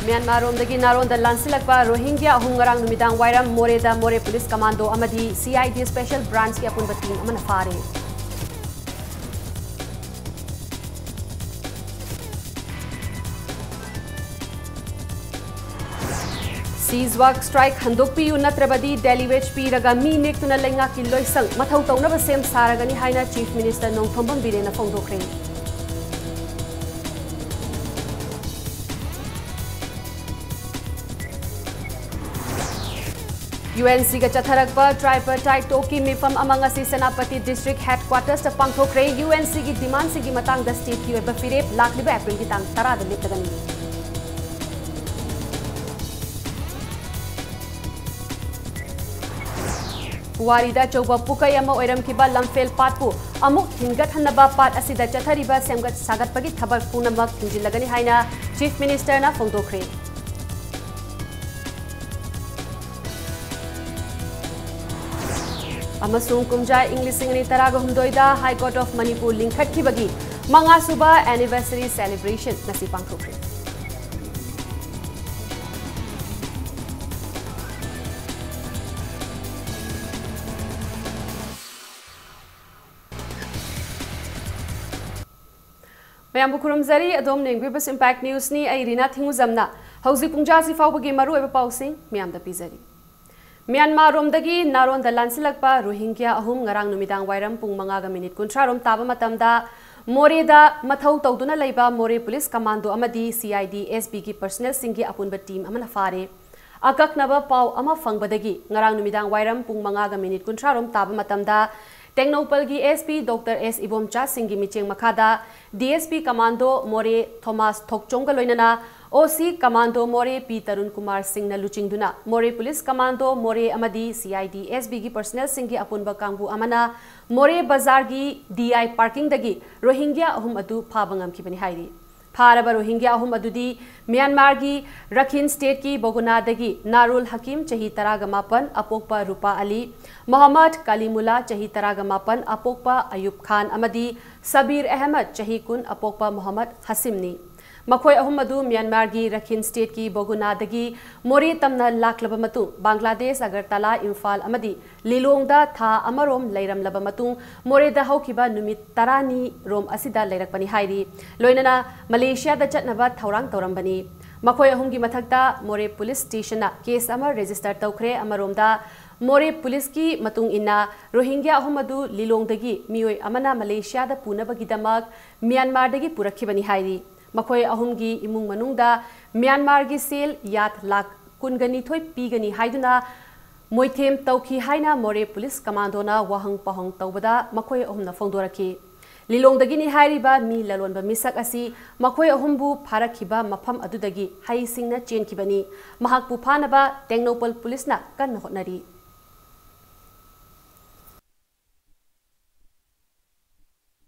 Myanmar romdagi naronda lansilakpa Rohingya ahum ngarang numidang wairam Moreda More Police Commando amadi CID Special Branch ki apunba team amana fare. Seizwag strike handokpiyu natrabadi Delhi HP raga mi nektuna lenga ki loisang mathau tawnaba sem saragani haina Chief Minister Nongthombam Birena phongdokre. UNC ga chatharakpa tripartite toki mifam amanga si Senapati District Headquarters ta pangthokre UNC gi demand sigi matang da state ki oiba firep lakliba April gi tang 10 da leptagani. Puwarida chauba pukai ama oiramkiba lamfel patpu amuk hingat hanaba pat asida chathariba semgat sagatpagi thabak punamak hinjilagani haina Chief Minister na phongdokre. Amasung kumja English singani taraga humdoida High Court of Manipur lingkhat kibagi manga suba anniversary celebration nasi pangthokre. Mayambu kurumzari adom nengbibas impact news ni ay rina thinguzamna hauzi pungja si fawbagi maru eba pausing miyamda pizari. Myanmar romdagi naronda lansilakpa Rohingya ahum ngarang numidang wairam pung mangaga minute kuntra rom taba matamda Moreda mathau tawduna leiba More Police Commando amadi CID SB ki personnel singi apunba team amana fare. Akaknaba pau ama fangbadagi ngarang numidang wairam pung mangaga minute kuntra rom taba matamda Technopalgi SP Dr. S. Ibomcha Singhi Micheng Makada, DSP Commando More Thomas Thokchonga Loinana, OC Commando More P. Tarun Kumar Singh na Luchingduna, More Police Commando More Amadi CID SB gi personnel Singhi Apunba Kangbu Amana, More Bazar gi DI Parking dagi Rohingya ahum adu phabangam kibani hairi. Pharaba Rohingya ahum adudi Myanmar gi Rakhine State ki Boguna dagi Narul Hakim chahi taragamapan apokpa Rupa Ali, Muhammad Kalimullah chahi taragamapan apokpa Ayub Khan amadi Sabir Ahmed chahi kun apokpa Muhammad Hasimni. Makhoi ahum adu Myanmar gi Rakhine State ki Boguna dagi Mori tamna laklaba matung Bangladesh Agartala Imphal amadi Lilongda tha amarom leiram laba matung More da haukiba numit tarani rom asida leirakpani hairi loinana Malaysia da chatnaba thaurang taurambani makhoi ahum gi mathakta More Police Station na case ama register tawkhre amaromda More Police ki matung inna Rohingya ahum adu Lilongdagi mioi amana Malaysia da punabagi damak Myanmar dagi purakhibani hairi Makhoi ahumgi imung manungda Myanmar gi sel yat lak kungani thoi pigani haiduna moithem tawki haina More Police Commando na wahang pahang tawbada makhoi ahumna phongdoraki Lilongdagi ni hairiba mi lalonba misak asi makhoi ahumbu pharakhiba mafam adudagi hai singna chenkibani mahakpu phanaba Technopal Police na kan hotnari.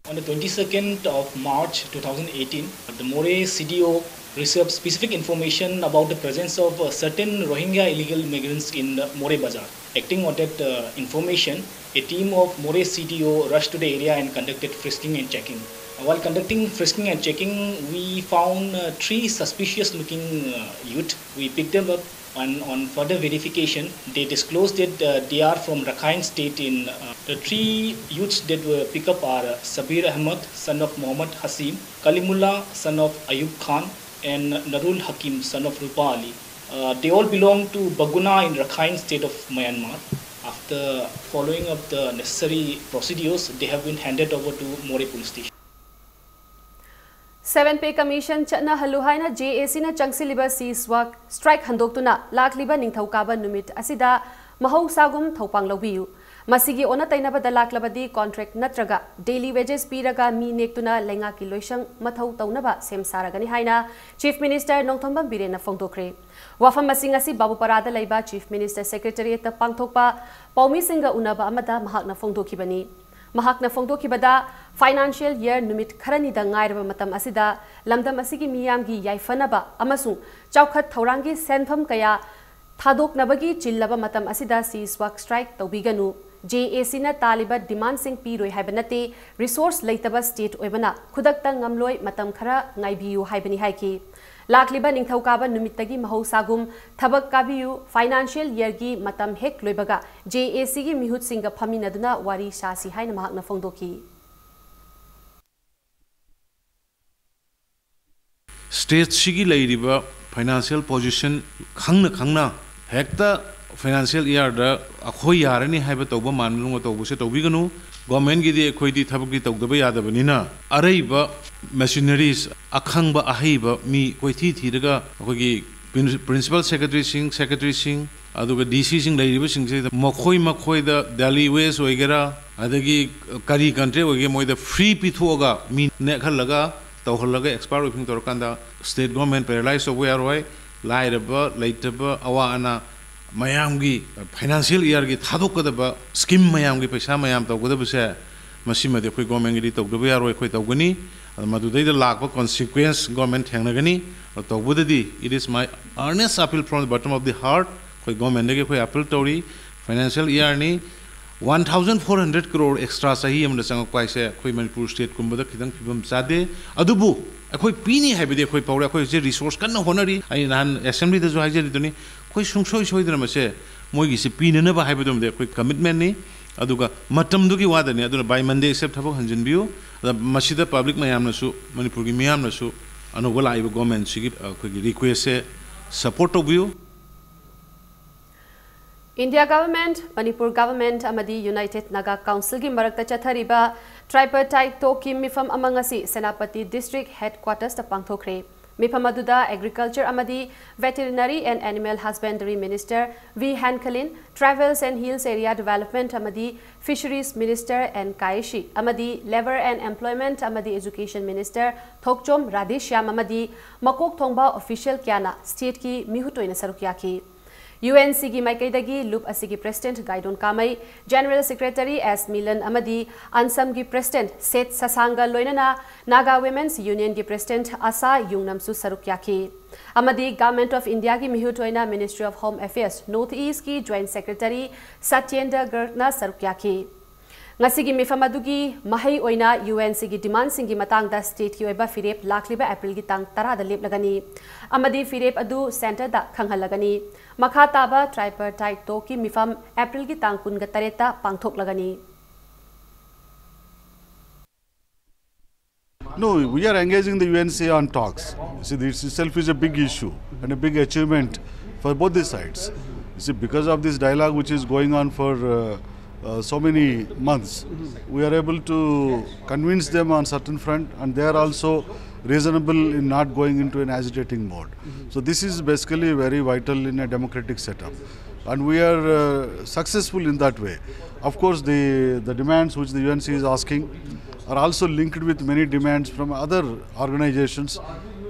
On the 22nd of March 2018, the More CDO received specific information about the presence of certain Rohingya illegal migrants in More Bazaar. Acting on that information, a team of More CDO rushed to the area and conducted frisking and checking. While conducting frisking and checking, we found 3 suspicious-looking youth. We picked them up. And on further verification, they disclosed that they are from Rakhine State. In the 3 youths that were picked up are Sabir Ahmed, son of Muhammad Hasim, Kalimullah, son of Ayub Khan, and Narul Hakim, son of Rupa Ali. They all belong to Baguna in Rakhine State of Myanmar. After following up the necessary procedures, they have been handed over to More Police Station. 7 Pay Commission Chana Haluhaina JAC na Changsiliba Seizwag Strike Handoktuna Lakliba Ningthokaba Numit Asida Mahausagum Thopang Lobiu. Masigi ona tainabada laklabadi contract natraga daily wages piraga mi nektuna lenga ki loisang mathau taunaba sem saragani haina Chief Minister Nongthombam Birena phongdokre. Wafam masing asi Babu Parada laiba Chief Minister Secretariat ta pangthokpa Paumi Singha unaba amada mahakna phongdokhibani. Mahakna phongdokhibada financial year numit kharani da ngairaba matam asida lamdam asigi miyamgi yaifanaba amasung chaukhat thaurangi senpham kaya Thadok nabagi chillaba matam asida seizwag strike tawbiganu JAC na taliba demand sing piroi haibanate resource laitaba state oibana khudakta ngamloi matam khara ngaibiu haibani haiki lakliba ningthaukaaba numittagi mahausagum thabak kabiu financial year gi matam hek loibaga JAC gi mihut singa phaminaduna wari sasi haina mahakna phongdoki State sigi lairiba financial position khangna hekta financial year da akhoi yarani haiba tawba manlunga tawbu se tawbiganu government gi de khoi di thabuk di tawdaba yadabanina araiba machineries akhangba ahaiba mi koi thi daga akhoi principal secretary sing aduga DC sing lairiba sing se makhoi da Delhi West oigera adagi kari country oige moi da free pithoga mi ne khalaga tawhalaga expert working torkanda state government paralyzed over roi lairaba laitaba awana mayamgi financial year gi thadokadaba scheme mayamgi paisa mayam tawgadaba se masimade khoi government gi tawdaba yaroi khoi tawgani madudai da lakba consequence government thengnagani tawbudadi it is my earnest appeal from the bottom of the heart khoi government gi khoi appeal tori financial year ni 1400 crore extra sahi amda sang kwaise khoi Manipur state kumbada khidang phibam chade adubu akhoi pini haibide khoi paura khoi je resource kan honari ai nan assembly da jo haijeri doni khoi sungsoi dra mase moi gi se pini na ba haibidom de khoi commitment ni aduga matam du gi wadani aduna by Monday accept thabo hanjin biu masida public mayam na su Manipur gi mayam na su anugala ibo government sigi khoi gi request se support obiu India government, Manipur government, amadi United Naga Council gi marakta chathariba tripartite talk mifam amangasi Senapati district headquarters ta pangthokre. Mifam aduda agriculture amadi veterinary and animal husbandry minister V Hankalin, travels and hills area development amadi fisheries minister N Kaishi, amadi labor and employment amadi education minister Thokchom Radhishyam amadi makok thongba official kyana state ki mihutoina sarukyaki. UNC gi maikaidagi loop asigi president Gaidon Kamai, general secretary S Milan amadi Ansam gi president Seth Sasanga loinana Naga Women's Union gi president Asa Yungnamsu sarukyaki amadi government of India gi mihutoina Ministry of Home Affairs North East ki joint secretary Satyendra Gargna sarukyaki ngasigi mifamadugi mahai oina UNC gi demand singi matang da state ki oiba firep lakliba April gi tang 10 da lep lagani amadi firep adu center da khanghalagani makha taba tripartite talk ki mifam April gi tang 19 ta pangthok lagani. No, we are engaging the UNC on talks. See, this itself is a big issue and a big achievement for both the sides. You see, because of this dialogue which is going on for so many months, we are able to convince them on certain front, and they are also reasonable in not going into an agitating mode. So this is basically very vital in a democratic setup, and we are successful in that way. Of course, the demands which the UNC is asking are also linked with many demands from other organizations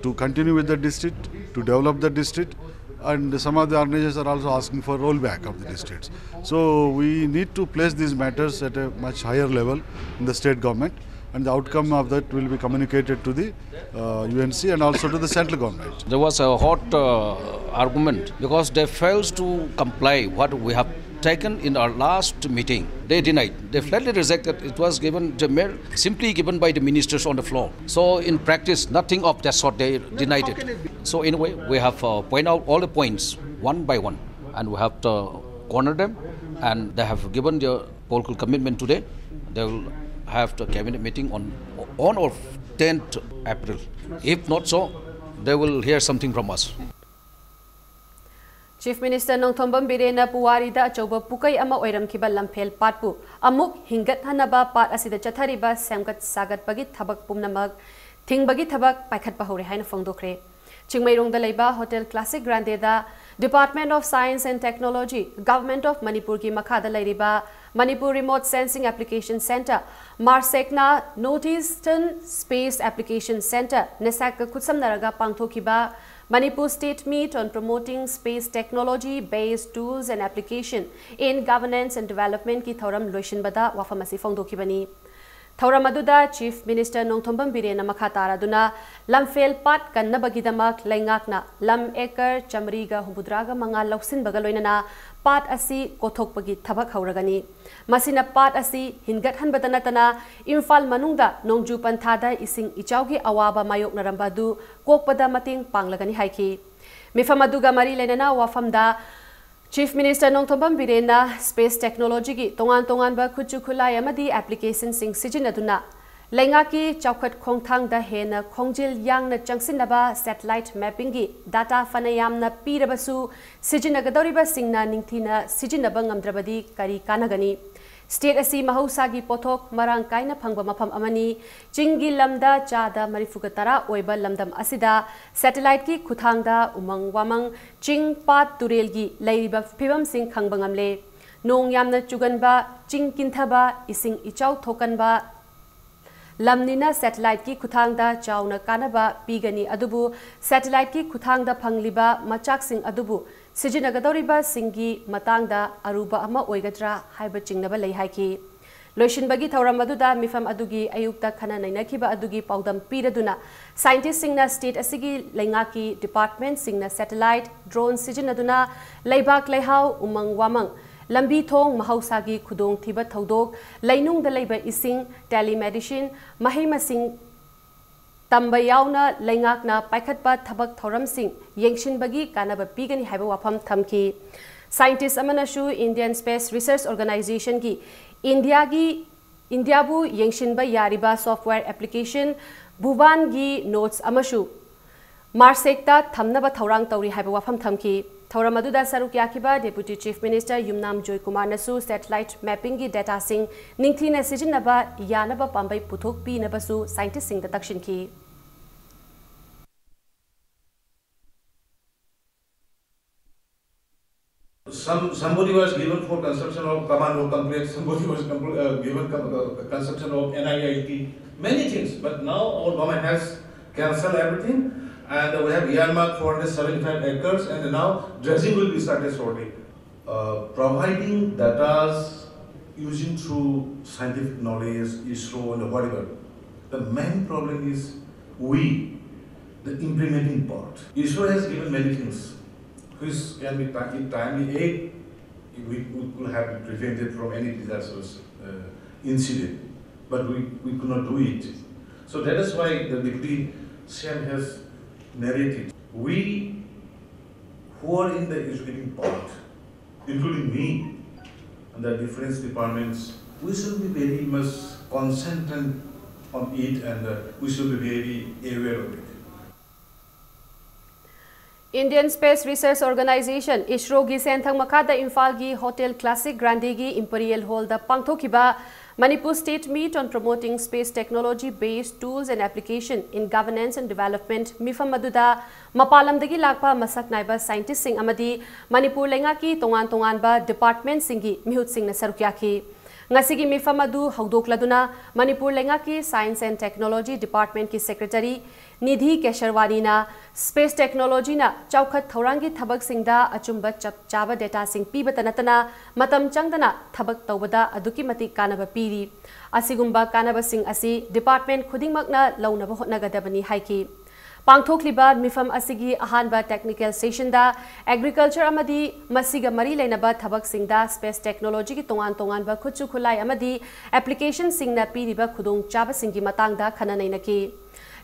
to continue with the district, to develop the district, and some of the organizations are also asking for rollback of the districts. So we need to place these matters at a much higher level in the state government, and the outcome of that will be communicated to the UNC and also to the central government. There was a hot argument because they failed to comply what we have taken in our last meeting. They denied. They flatly rejected. It was given simply given by the ministers on the floor. So in practice, nothing of that sort. They denied it. So in a way, we have point out all the points one by one, and we have to corner them. And they have given their political commitment today. They will have the cabinet meeting on or 10th April. If not so, they will hear something from us. Chief Minister Nongthombam Birena Puwari da Choba Pukai ama oiram kiba lampel patpu amuk hingat hanaba pat asida chathariba samgat sagat bagi thabak pumnamak thing bagi thabak paikhat bahore haina phongdokre Chingmairong da leiba Hotel Classic Grande da Department of Science and Technology Government of Manipur ki makha da leiriba Manipur Remote Sensing Application Center Marsekna Northeastern Space Application Center nesak kutsam naraga pangthokiba Manipur State Meet on Promoting Space Technology-Based Tools and Application in Governance and Development ki thoram loishin bada wafamasi phongdokibani Thauramadu Chief Minister Nongthombam Birena Makataraduna Lamfel Pat Kannabagidamak Laingakna Lam Ekar Chamriga Humbudraga Manga Loksin Bagaloinana Pat Asi Kothokpagi Tabak Hauragani Masina Pat Asi Hingat Hanbatanatana Imphal Manungda Nongju Panthada Ising Ichaugi Awaba Mayok Narambadu Kokpada Mating Panglagani Haiki Mifamaduga Mari Lenana Wafamda Chief Minister Nongthombam Birena Space Technology ki tongan ba khuchu khulai amadi application sing sijinaduna lenga ki chawkhat khongthang da hena khongjil yang na changsinaba satellite mapping gi data fanayam na pirabasu sijinagadoriba singna ningthina sijinaba ngamdrabadi kari kanagani State asi mahusagi pothok marang kaina phangba mafam amani chingi lamda chada marifugatara oiba lamdam asida satellite ki khuthangda umang wamang ching pat turel gi leiriba phibam sing khangbangamle nong yamna chuganba ching kinthaba ising ichau thokanba lamnina satellite ki khuthangda chauna kanaba pigani adubu satellite ki khuthangda phangliba machak sing adubu Sijinagadoriba Singi Matangda Aruba Ama Oigadra Haiba Chingnaba Lei Haiki Loishinbagi Tauramaduda Mifam Adugi Ayukta Khana Nainakiba Adugi Paudam Piraduna Scientists Singna State Asigi Lengaki Department Singna Satellite Drone Sijinaduna Leibak Leihau Umang Wamang Lambi Thong Mahausagi Khudong Thiba Thodok Lainung da Leiba Ising Telemedicine Mahima Sing Tambayauna Lengakna Paikatpa Thabak Thoram Singh Yengshin Bagi Kanaba Pigani Haiba Wapam Thamki Scientists Amanashu Indian Space Research Organization ki India bu Yengshin Ba Yariba software application Bhuvan gi notes Amashu Marsekta Thamnaba Thorang Tauri Haiba Wapam Thamki Tauramaduda Saruk Yakiba Deputy Chief Minister Yumnam Joy Kumar Nasu satellite mapping gi data sing Ningthina Sijinaba Yanaba Pambai Puthok Pi Nabasu scientists sing the Takshin ki Somebody was given for construction of commando complex, somebody was given construction of NIIT, many things. But now our government has cancelled everything, and we have earmarked 475 acres, and now dredging will be started shortly. Providing data using through scientific knowledge, ISRO and whatever. The main problem is we, the implementing part. ISRO has given many things, which can be timely aid, we could have prevented from any disastrous incident, but we could not do it. So that is why the Deputy CM has narrated. We who are in the educating part, including me and the different departments, we should be very much concentrated on it, and we should be very aware of it. Indian Space Research Organization ISRO gi senthang makada Imphal gi Hotel Classic Grande gi Imperial Hall da pangthokiba Manipur State Meet on Promoting Space Technology Based Tools and Application in Governance and Development Mifam Maduda Mapalamdagi lakpa masak naiba scientists sing amadi Manipur lenga ki tongan ba department singi mihut sing na sarukyaki Ngasigi Mifam adu haudokladuna Manipur lenga ki Science and Technology Department ki Secretary Nidhi Kesharwani na Space Technology na Chawkhat Thaurangi Thabak Singda Achumba Chaba Data Sing Piba Tanatana Matam Changdana Thabak Tawbada Aduki Mati Kanaba Piri Asigumba Kanaba Sing Asi Department Khudingmakna Launaba Hotnagadabani Haiki Pangthokliba Mifam Asigi Ahanba Technical Session da Agriculture Amadi Masiga Mari Lainaba Thabak Singda Space Technology ki tongan ba Khuchu Khulai Amadi Application Singna Piriba Khudong Chaba Singi Matangda Khananainaki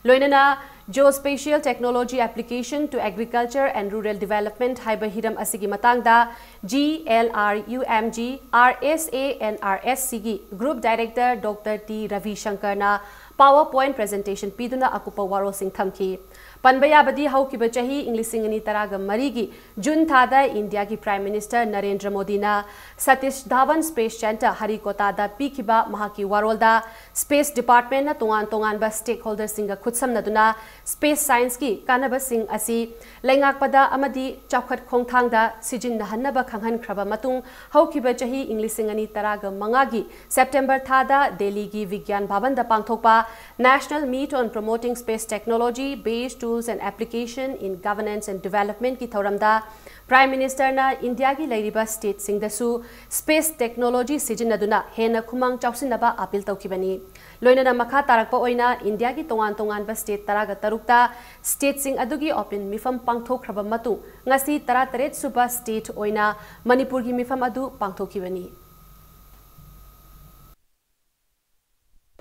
Loinana Geospatial Technology Application to Agriculture and Rural Development Haiba Hiram Asigi Matangda GLRUMG RSANRSC gi Group Director Dr. T. Ravi Shankar na PowerPoint presentation piduna akupa waro sing thamki Panbaya badi haukiba chahi Inglisingani taraga marigi June thada India ki Prime Minister Narendra Modi na Satish Dhawan Space Center Harikota da pikiba mahaki warolda Space Department na tongan ba stakeholders singa khutsam naduna Space Science ki kanaba sing asi lengakpada amadi chawkhat khongthangda sijin nahanaba khanghan khraba matung haukiba chahi Inglisingani taraga mangagi September thada Delhi gi Vigyan Bhavan da pangthokpa National Meet on Promoting Space Technology Based Tools and Application in Governance and Development ki thauramda Prime Minister na India ki lairiba state sing dasu space technology sijinaduna hena khumang chausinaba appeal taukibani लोइनना मखा तारकपा ओइना India की तोंगान तोंगान बा state तरागा तरुकता state सिंग अदुगी open मिफम पांगथोखरबा मतु ngasi 38 सुबा state ओइना Manipur की मिफम अदु पांगथोखिबनी.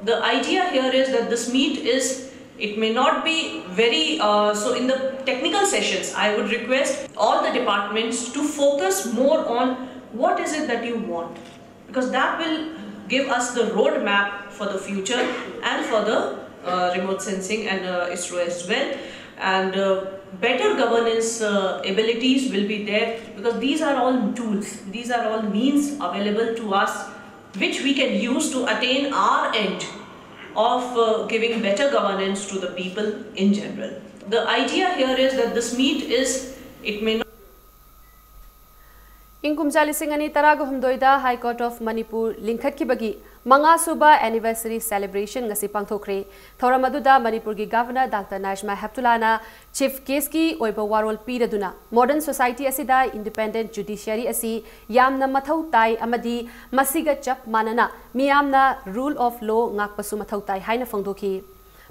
The idea here is that this meet is, it may not be very, so in the technical sessions, I would request all the departments to focus more on what is it that you want, because that will give us the roadmap for the future and for the remote sensing and ISRO as well. And better governance abilities will be there, because these are all tools, these are all means available to us which we can use to attain our end of giving better governance to the people in general. The idea here is that this meet is, it may not Inkumja lisingani taraga humdoida High Court of Manipur linkhat ki bagi manga suba anniversary celebration ngasi pangthokre. Thoramaduda Manipur ki Governor Dr. Najma Heptulana Chief Case ki oiba warol piraduna modern society asida independent judiciary asi yamna mathau tai amadi masiga chap manana miyamna rule of law ngakpasu mathau tai haina phangdoki.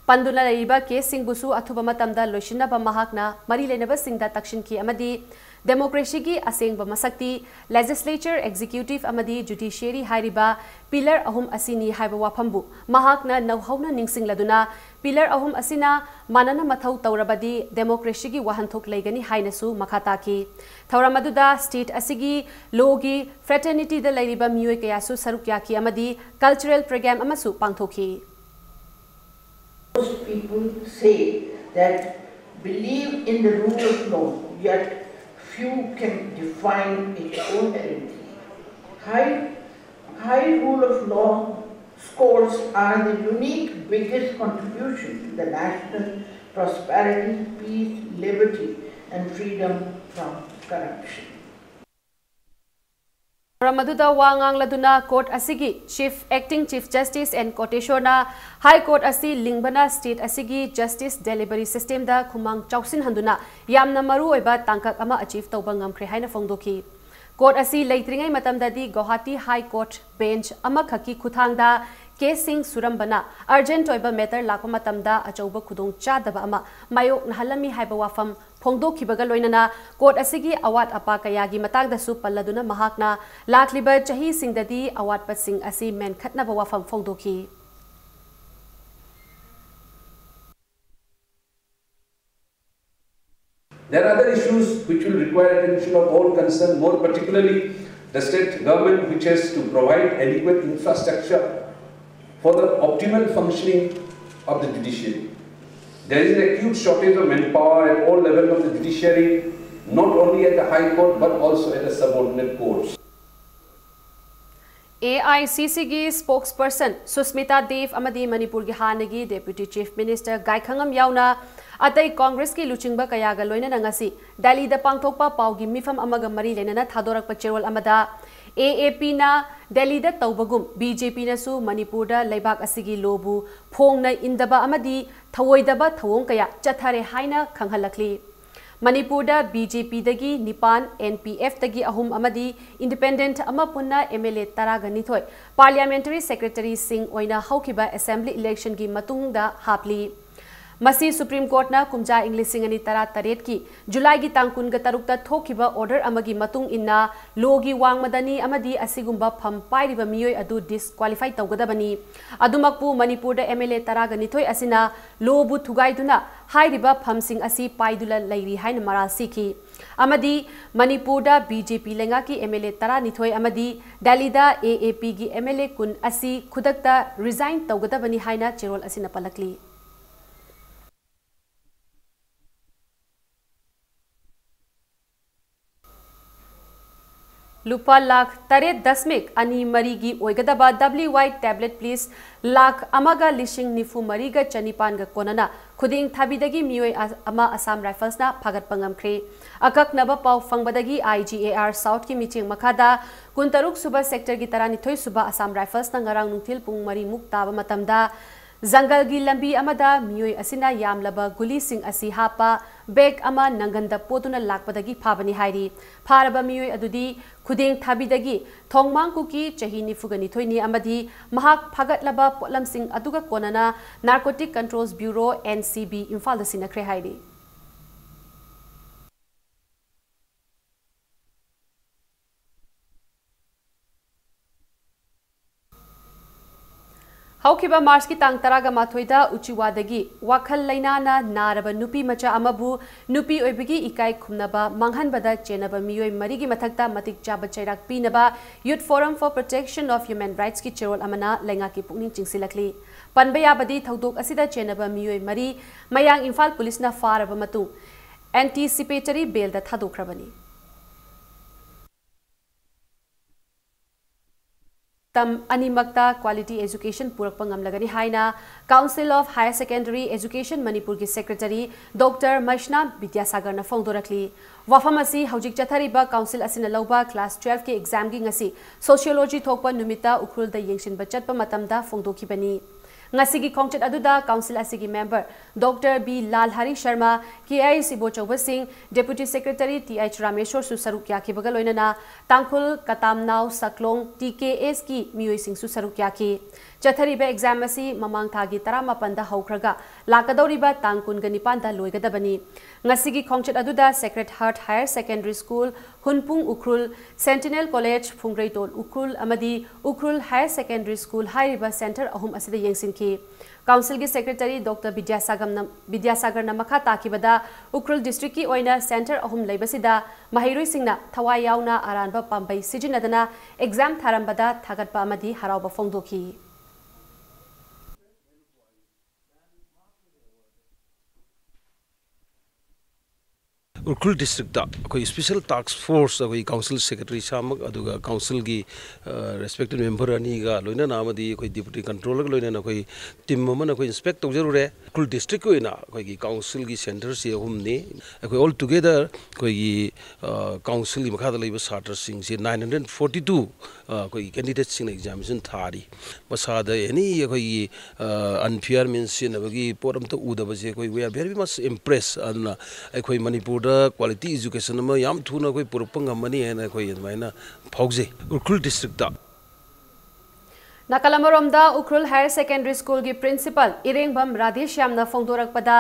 Panduna laiba case singbusu athuba matamda loishinaba mahakna mari lenaba singda takshin ki amadi democracy ki asengba masakti legislature executive amadi judiciary hairiba pillar ahum asini haiba wafambu mahakna nauhauna ningsingladuna pillar ahum asina manana mathau taurabadi democracy ki wahanthok leigani hainasu makhata ki thoramaduda state asigi logi fraternity da lairiba miyoi kayasu sarukya ki amadi cultural program amasu pangthoki. Most people say that believe in the rule of law, yet few can define it coherently. High rule of law scores are the unique biggest contribution to the national prosperity, peace, liberty and freedom from corruption. Ramaduda wangang laduna court asigi chief acting chief justice and koteshona high court asi lingbana state asigi justice delivery system da khumang chausin handuna yamna maru oiba tangkak ama achieve tawba ngamkhre haina phongdoki. Court asi leitringai matamdadi Guwahati High Court bench ama khaki khuthangda case sing surambana urgent oiba matter lakpa matamda achauba khudong chadaba ama mayok nahalami haiba wafam phongdokhibaga loinana court asigi awat apa kayagi matagdasu palladuna mahakna lakliba chahi singdadi awat pasing asi men khatnaba wafam phongdokhi. There are other issues which will require attention of all concerned, more particularly the state government, which has to provide adequate infrastructure for the optimal functioning of the judiciary. There is an acute shortage of manpower at all levels of the judiciary, not only at the High Court but also at the subordinate courts. AICC ki spokesperson Susmita Dev amadi Manipur ki hanagi Deputy Chief Minister Gaikhangam yauna atai Congress ki luchingba kayaga loinana ngasi Delhi da pangthokpa paugi mifam amaga mari lenana thadorakpa cherol amada AAP na Delhi da tawbagum BJP na su Manipur da leibak asigi lobu phongna indaba amadi thawoidaba thawong kaya chathare haina khanghalakli. Manipur da BJP dagi Nipan NPF dagi ahum amadi independent ama punna MLA taraga nithoi parliamentary secretary sing oina haukiba assembly election gi matungda hapli. Masi Supreme Court na kumja Englishing ani tara taret ki July gi tangkun ga tarukta thokiba order amagi matung inna logi wangmadani amadi asigumba pham pairiba miyoi adu disqualify tawgadabani adumakpu Manipur da MLA taraga nithoi asina lobu thugaiduna hairiba phamsing asi paidula lairi haina maral sikhi amadi Manipur da BJP lenga ki MLA tara nithoi amadi Delhi da AAP gi MLA kun asi khudakta resign tawgadabani haina cherol asina palakli. Lupa lakh taret dasmik ani marigi oigadaba WY tablet please lakh amaga lishing nifu mariga chanipanga konana khuding thabidagi miyoi ama Assam Rifles na phagat pangamkhre akak naba pau fangbadagi IGAR South ki meeting makada kuntaruk suba sector gi tarani thoi suba Assam Rifles na ngarang nungthil pung mari muk taba matamda Zangalgi lambi amada miyoi asina yamlaba guli sing asi hapa bag ama nanganda potuna lakpadagi phabani hairi pharaba miyoi adudi khudeng thabidagi thongmang kuki chahini fugani thoini amadi mahak phagat laba potlam sing aduga konana Narcotic Controls Bureau NCB Imphal da sinakre hairi Haukiba Mars ki tang taraga mathoida uchiwadagi wakhal lainana naraba nupi macha amabu nupi oibigi ikai khumnaba manghanbada chenaba miyoi marigi mathakta matik chaba chairak pinaba Youth Forum for Protection of Human Rights ki cherol amana lenga ki pukning chingsilakli panbaya badi thaudok asida chenaba miyoi mari mayang Imphal Police na faraba matu anticipatory bail da thadokrabani Tam animakta quality education purakpa ngamlagani haina Council of Higher Secondary Education Manipur ki Secretary Dr. Maishna Vidyasagar na phongdorakli wafamasi haujik chathariba council asina lauba class 12 ki exam gi ngasi sociology thokpa numita ukhul da yengshin bachatpa matamda phongdokibani ngasigi khongchat aduda council asigi member Dr. B Lal Hari Sharma KI Sibo Chauba Singh Deputy Secretary TH Rameshwar su saruk yakhi bagal oinana Tangkhul Katamnau Saklong TKS ki miyoi sing su saruk yakhi chathariba exam asi mamang thagi 18 da haukhraga lakadoriba tangkun ga 9 da loigadabani ngasigi khongchat aduda Sacred Heart Higher Secondary School Hunpung Ukrul Sentinel College Phungreitol Ukrul amadi Ukrul Higher Secondary School Hairiba Center ahum asida yengsin Council ki Secretary Dr. Vidyasagar na makha takibada Ukrul District ki oina Center ahum leibasida mahiroi singna thawai yauna aranba pambai sijinadana exam tharambada thagatpa amadi harauba phongdoki Urkhul district da koi special task force koi council secretary samak aduga council gi respected member ani ga loina namadi koi deputy controller loina na koi team mana koi inspect tawjarure Urkhul district ko ina koi gi council gi center se humni koi all together koi gi council gi makha da leiba charter sing se 942 koi candidates sing examination thari masada any koi gi unfair means se nabagi poram to udaba je koi we are very much impressed adna koi Manipur quality education ma yam thuna koi purupang amani ena koi maina phogje Urkhul district da Nakalamaromda Ukrul Higher Secondary School gi principal Irengbam Radheshyam na phongdorakpada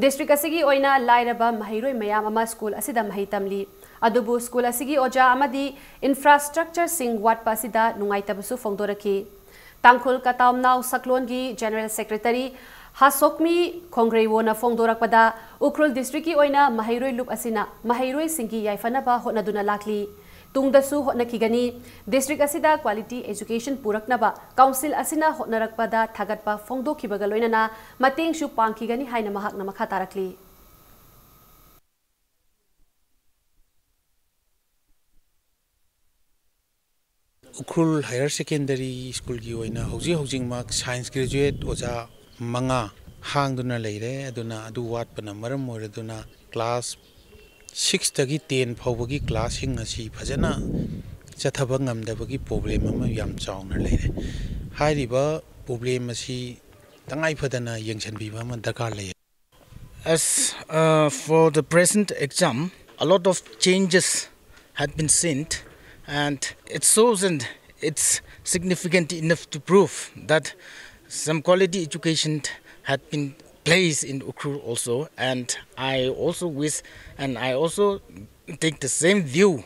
district asigi oina lairaba mahiroi mayam ama school asida mahitamli adubu school asigi oja amadi infrastructure sing watpa asida nungaitabasu phongdoraki Tangkhul Katamnau Saklon gi General Secretary Hasokmi Khongreiwo na phongdorakpada Ukrul district ki oina mahiroi loop asina mahiroi singi yaifanaba honaduna lakli tungdasu hotnakigani district asida quality education puraknaba council asina hotnarakpada thagatpa phongdokibaga loinana mateng shu pangkigani haina mahakna makha tarakli Ukrul Higher Secondary School ki oina housing mark science graduate oja manga hangduna leire aduna adu watpana maram oraduna class 6 tagi 10 phawbagi class hing asi phajana chathaba ngamdabagi problem ama yam chauna leire hairiba problem asi tangai phadana yengchanbiba ma dakar le as for the present exam a lot of changes had been seen and it shows and it's significant enough to prove that some quality education had been placed in Ukrul also, and I also wish and I also take the same view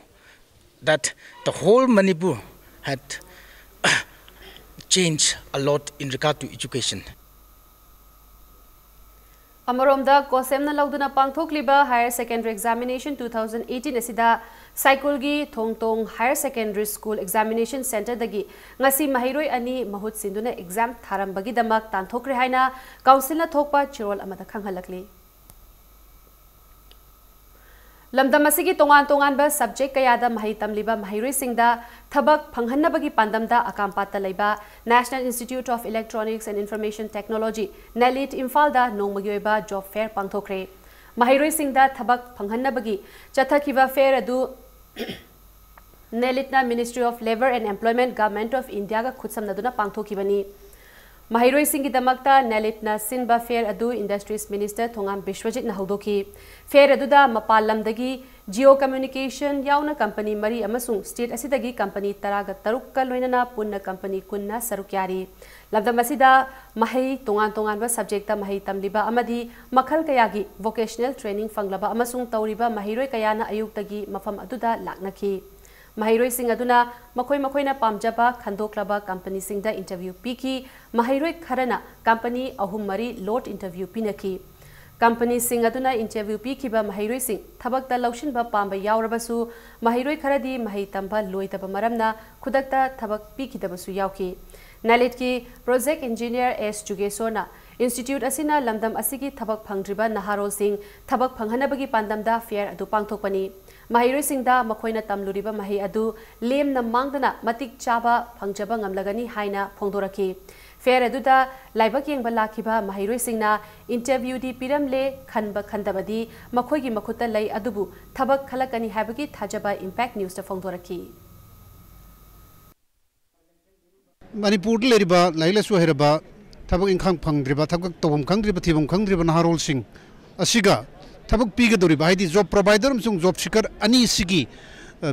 that the whole Manipur had changed a lot in regard to education. Amaromda Kosemna Lauduna Pangthokliba Higher Secondary Examination 2018 asida Saikulgi Thongtong Higher Secondary School Examination Center dagi ngasi mahiroi ani mahut sinduna exam tharambagi damak tanthokre haina council na thokpa chirol amada khanghalakli Lamdam asigi tongan tongan ba subject kayada mahitam liba mahiroi singda thabak phanghanabagi pandamda akampata leiba National Institute of Electronics and Information Technology NELIT Imphal da nongmagi oiba job fair pangthokre mahiroi singda thabak phanghanabagi chathakiba fair adu NELIT na Ministry of Labor and Employment Government of India ga khutsamnaduna pangthokibani Mahiroi Singidamata Nalitna Sinba Fair Adu Industries Minister Thongam Bishwajit Nahudoki. Fair Aduda Mapalamdagi Geo Communication Yauna Company Mari Amasung State Asidagi Company Taraga Tarukka Loinana Punna Company Kunna Sarukyari. Labda Masida Mahi Tongan subjecta Mahi Tamliba Amadi Makal Kayagi Vocational Training Fanglaba Amasung Tauriba Mahiroi Kayana Ayuktagi Mafam Aduda Laknaki. Mahiroi sing aduna makoina pamjaba khandoklaba company singda interview piki mahiroi kharana company ahum mari lot interview pinaki company sing aduna interview piki ba mahiroi sing thabakta laushin ba pamba yaurabasu mahiroi kharadi mahi tamba loitaba maramna khudakta thabak piki dabasu yauki nalit ki project engineer S Jugesona Institute asina lamdam asigi thabak phangdriba naharol sing thabak phanghanabagi pandamda fair adu pangthokpani Mahiroi singda makoina tamluriba mahi adu lem na mangdana matik chaba phangjaba ngamlagani haina phongdoraki fair aduda laibak yengba lakhiba mahiroi singna interview di piramle khanba khandabadi makoigi makhuta lai adubu thabak khalakani habagi thajaba impact news ta phongdoraki Manipur leriba lailasu heraba thabak inkhang phangdriba thabak tobam khangdriba thibam khangdriba naharol sing asiga Tabak piga dori ba di job provider amsung job seeker ani sigi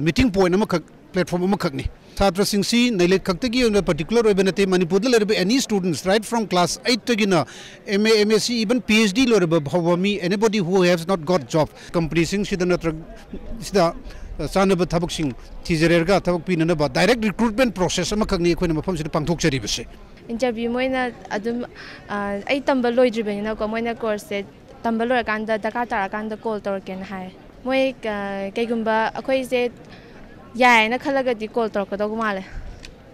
meeting point amakak platform amakak ni Chhatra sing si naile kaktagi on particular obenate Manipur lerbe any students right from class 8 to gina MA MSc even PhD lerbe bhawami anybody who has not got job company sing sidana sida sanaba thabak sing thijererga thabak pinana ba direct recruitment process amakak ni khoina mafam sida pangthok chari base interview moina adum ai tambal loidribena ko moina course Tambalo Kanda, Dakata Kanda call Torkin High. Moy Kagumba, a quasi ya and a Kalagati call Torkodogmale.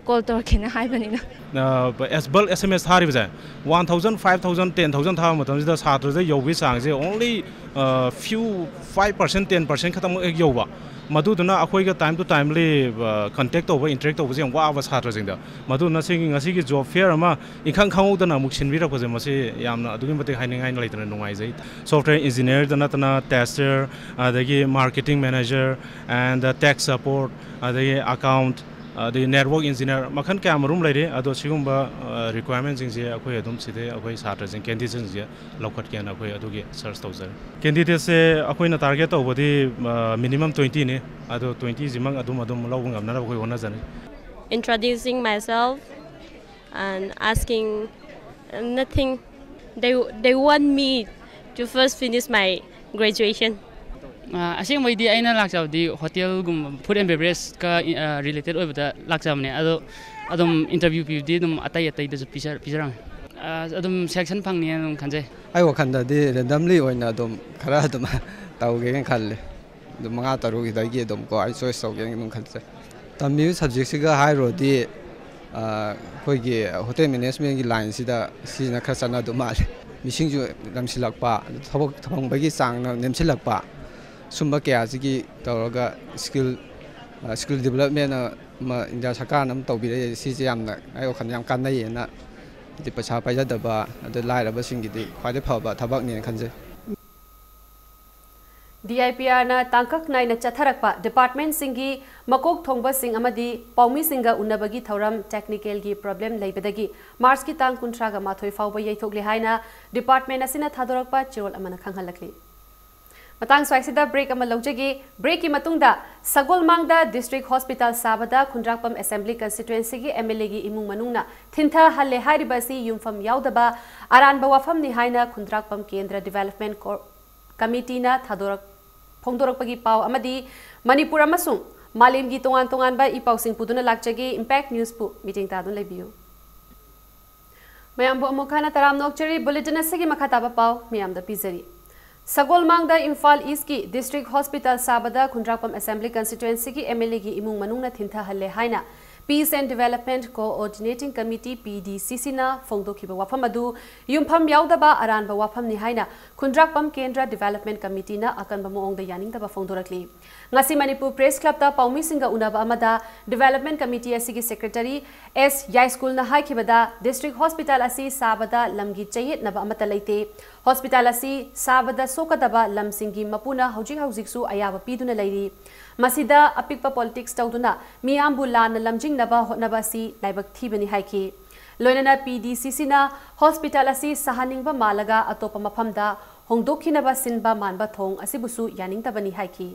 Call Torkin High Banina. But as well SMS Harivza 1,000, 5,000, 10,000 Hamatons, the Saturday Yogi songs, only few 5%, 10% Katam Yoba. Maduna Akoiga time to timely contact over interact over and what was hard in there. Maduna singing a sigi job fair ama, you can't count on a Muxin Vira because Yamna doing what they hiding later and noise it. Software engineer, the Natana tester, the marketing manager, and the tech support, the account. The network engineer, Makan Cameroon lady, Ado Sigumba requirements in the Aquay Dum City, Aquay Satters and candidates in the Lokat can Aquay Adugi, Sir Stouser. Candidates say Aquina target over the minimum 20, Ado 20 Zimang Adumadum Logum, another way on as introducing myself and asking nothing. They want me to first finish my graduation. Asing may di ay na laksaw di hotel gum food and beverage ka related over the laksaw ne adom interview pi di dum atay de pisarang adom section phang ne dum khanje ai wakhan da di randomly oina dum khara dum taw ge khalle dum manga taru gi dai ge dum ko ai choice taw ge dum khalse tammi subject siga high road di khoi gi hotel management gi line sida sina khasana dum mal mising ju lamsilakpa thobok thong bagi sang na nemsilakpa Sumba Kiaziki, Toroga, skill development, India Sakanam, Tobi, CGM, Iokanyam Kanayana, the Pachapaya Daba, the light of a singi, quite a pub, Tabak Kanze. DIPR na tangkak nai na chatharakpa department singi makok thongba sing amadi paumi singa unabagi thoram technical gi problem leibadagi Mars ki tang kuntra ga mathoi fawba yaithokle haina department asina thadorakpa chirol amana khanghalakli Matang swaisida break ama lojagi break ki matungda Sagol Mangda District Hospital Sabada Khundrakpam Assembly Constituency gi MLA gi imung manungna thintha halle hairibasi yumfam yaudaba aranba wafam ni haina Khundrakpam Kendra Development Committee na thadorak phongdorakpagi pau amadi Manipur amasung malim gi tongan ba ipau sing puduna lakjagi Impact News pu meeting ta dun lebiu mayam bo amokana taram nokchari bulletin asagi makhataba pau miyam da pizari Sagol Mangda Imphal East ki District Hospital Sabada Khundrakpam Assembly Constituency ki MLA ki imung manungna thintha halle haina Peace and Development Coordinating Committee PDCC na phongdokhiba wafam adu yumpham yaudaba aranba wafam ni haina Khundrakpam Kendra Development Committee na akanba moongda yaningdaba phongdorakli ngasi Manipur Press Club ta paumi singa unaba amada Development Committee asigi Secretary S Yai School na haikibada District Hospital asi Sabada lamgi chayet naba amata leite Hospital asi Sabada sokadaba lamsingi mapuna hauji su ayaba piduna leiri Masida apikpa politics tauduna miyambu lana lamjing naba hotnaba si laibak thibani haiki Loinana PDCC na hospital asi sahaningba malaga atopa mafamda hongdokhinaba sinba manba thong asibusu yaningtabani haiki.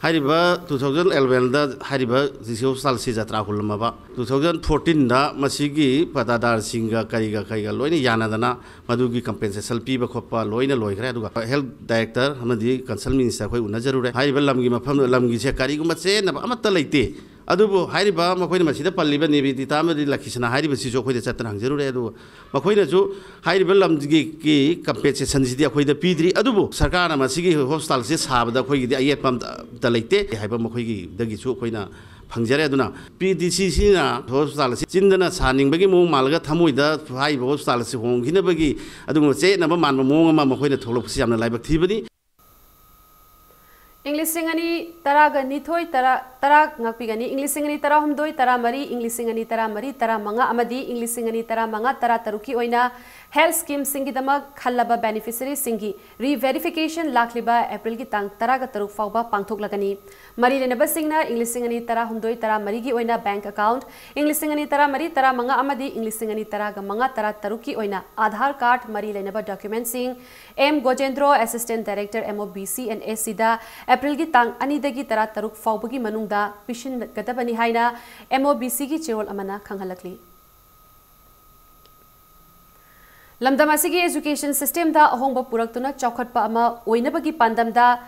Hariba 2011 da hariba Zisio Salsi Jatra Hulmaba 2014 da Masigi Patadar Singa Kariga Kaiga Loina Yanadana Madugi compensation Piba Kopa Loina Loigra Health Director Hamadi Council Minister Nazarure Hariba Lamgi Mapam Lamgi Karigumatse Namatalite Adubu Hariba Makoina Masida Paliba Nibi Tamadi Lakisana Hariba Sijo Chatan Zero Makoina Ju Hariba Lamgi compensation Zidia Koida Pidri Adubu Sakana Masigi Hostal Sis Habda Koi the Ayapam Late, Hypermoki, the Gisu, Pangeraduna, PDCC, Hostal, Chindana, Sanning, Bagimo, Malaga, Tamuida, five hostals, Hong Hinabagi, I don't say, number man, Mokoina Tolopsiam, live activity. English singani taraga nithoi tara ngakpigani English singani tara humdoi tara mari English singani tara mari tara manga amadi English singani tara manga tara taruki oina health scheme singidama khallaba beneficiary singi re-verification lakliba April ki tang taraga taruk fauba pangthok lagani mari lenaba singna English singani tara humdoi tara mari gi oina bank account English singani tara mari tara manga amadi English singani tara ga manga tara taruki oina Aadhaar card mari lenaba document sing M Gojendro Assistant Director MOBC and SCda April ki tang anidagi tara taruk faubagi manungda pishin gadabani haina MOBC ki chirol amana khanghalakli Lamdamasigi education system da ahongba puraktuna chawkhatpa ama oinabagi pandamda